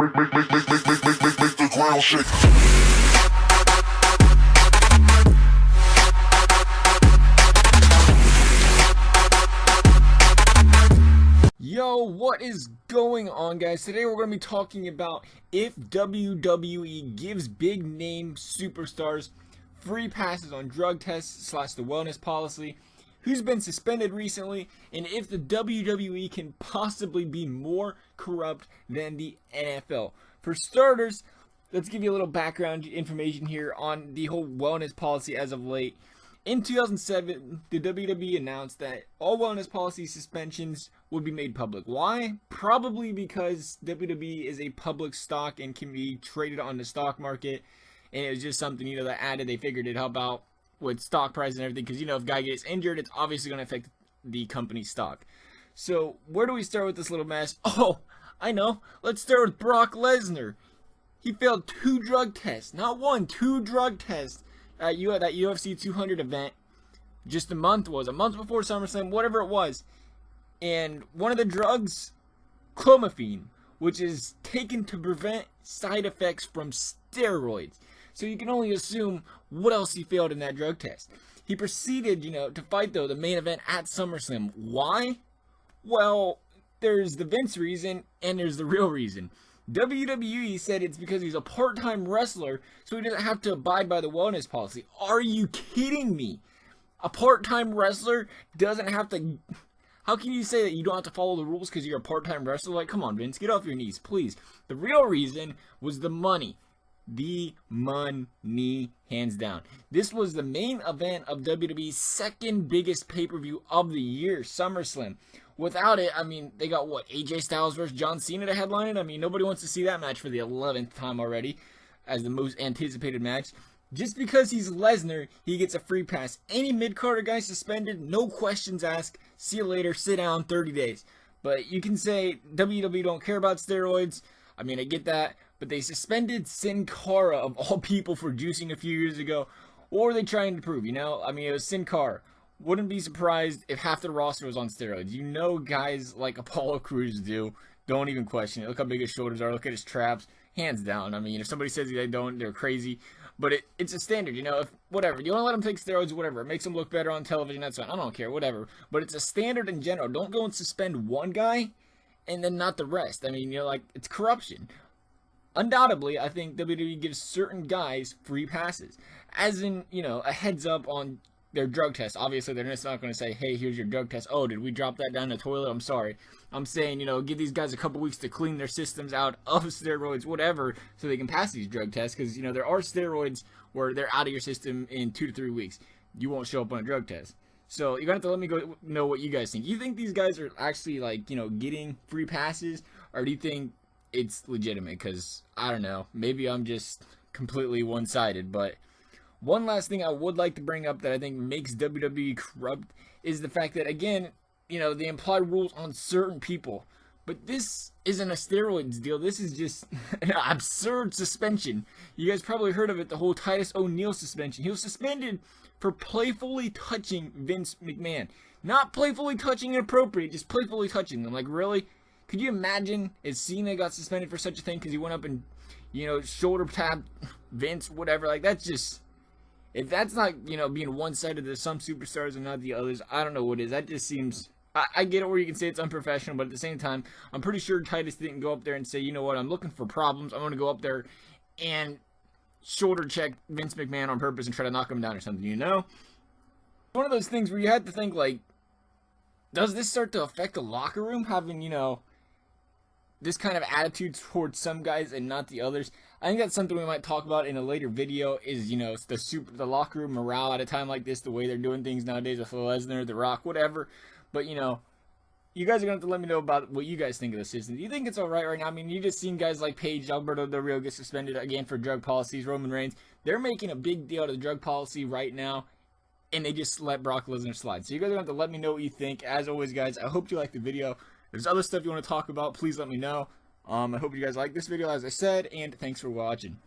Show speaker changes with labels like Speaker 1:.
Speaker 1: Make the ground shake.
Speaker 2: Yo, what is going on, guys? Today we're going to be talking about if WWE gives big name superstars free passes on drug tests / the wellness policy, who's been suspended recently, and if the WWE can possibly be more corrupt than the NFL. For starters, let's give you a little background information here on the whole wellness policy as of late. In 2007, the WWE announced that all wellness policy suspensions would be made public. Why? Probably because WWE is a public stock and can be traded on the stock market, and it was just something, that added. They figured it'd help out with stock price and everything, because, if a guy gets injured, it's obviously going to affect the company's stock. So, where do we start with this little mess? Oh, I know. Let's start with Brock Lesnar. He failed 2 drug tests. Not 1, 2 drug tests. At that UFC 200 event, just a month before SummerSlam, whatever it was. And one of the drugs, clomiphene, which is taken to prevent side effects from steroids. So you can only assume what else he failed in that drug test. He proceeded, to fight, though, the main event at SummerSlam. Why? Well, there's the Vince reason, and there's the real reason. WWE said it's because he's a part-time wrestler, so he doesn't have to abide by the wellness policy. Are you kidding me? A part-time wrestler doesn't have to... How can you say that you don't have to follow the rules because you're a part-time wrestler? Like, come on, Vince, get off your knees, please. The real reason was the money. The money, hands down. This was the main event of WWE's second biggest pay-per-view of the year, SummerSlam. Without it, they got what, AJ Styles versus John Cena to headline it? Nobody wants to see that match for the 11th time already as the most anticipated match. Just because he's Lesnar, he gets a free pass. Any mid-carder guy suspended, no questions asked. See you later, sit down, 30 days. But you can say WWE don't care about steroids. I get that. But they suspended Sin Cara, of all people, for juicing a few years ago. What were they trying to prove, it was Sin Cara. Wouldn't be surprised if half the roster was on steroids. Guys like Apollo Crews do. Don't even question it. Look how big his shoulders are. Look at his traps. Hands down. If somebody says they don't, they're crazy. But it's a standard, if whatever. You want to let them take steroids, whatever. It makes them look better on television, that's fine. I don't care, whatever. But it's a standard in general. Don't go and suspend one guy and then not the rest. It's corruption. Undoubtedly, I think WWE gives certain guys free passes. As in, a heads up on their drug test. Obviously, they're just not going to say, hey, here's your drug test. Oh, did we drop that down the toilet? I'm sorry. I'm saying, give these guys a couple weeks to clean their systems out of steroids, whatever, so they can pass these drug tests. Because, there are steroids where they're out of your system in 2 to 3 weeks. You won't show up on a drug test. So, you're going to have to let me know what you guys think. You think these guys are actually, getting free passes? Or do you think it's legitimate? Because, I don't know. Maybe I'm just completely one-sided, but... One last thing I would like to bring up that I think makes WWE corrupt is the fact that, again, they imply rules on certain people. But this isn't a steroids deal. This is just an absurd suspension. You guys probably heard of it, the whole Titus O'Neil suspension. He was suspended for playfully touching Vince McMahon. Not playfully touching inappropriate, just playfully touching them. Like, really? Could you imagine if Cena got suspended for such a thing because he went up and, shoulder tapped Vince, whatever? That's just... If that's not, being one-sided to some superstars and not the others, I don't know what is. That just seems... I get it where you can say it's unprofessional, but at the same time, I'm pretty sure Titus didn't go up there and say, you know what, I'm looking for problems. I'm going to go up there and shoulder check Vince McMahon on purpose and try to knock him down or something, One of those things where you have to think, does this start to affect the locker room? Having, this kind of attitude towards some guys and not the others. I think that's something we might talk about in a later video is, the locker room morale at a time like this, the way they're doing things nowadays with Lesnar, The Rock, whatever. But, you guys are going to have to let me know about what you guys think of the system. Do you think it's alright right now? You just seen guys like Paige, Alberto Del Rio get suspended again for drug policies, Roman Reigns. They're making a big deal out of the drug policy right now, and they just let Brock Lesnar slide. So you guys are going to have to let me know what you think. As always, guys, I hope you liked the video. If there's other stuff you want to talk about, please let me know. I hope you guys like this video, as I said, and thanks for watching.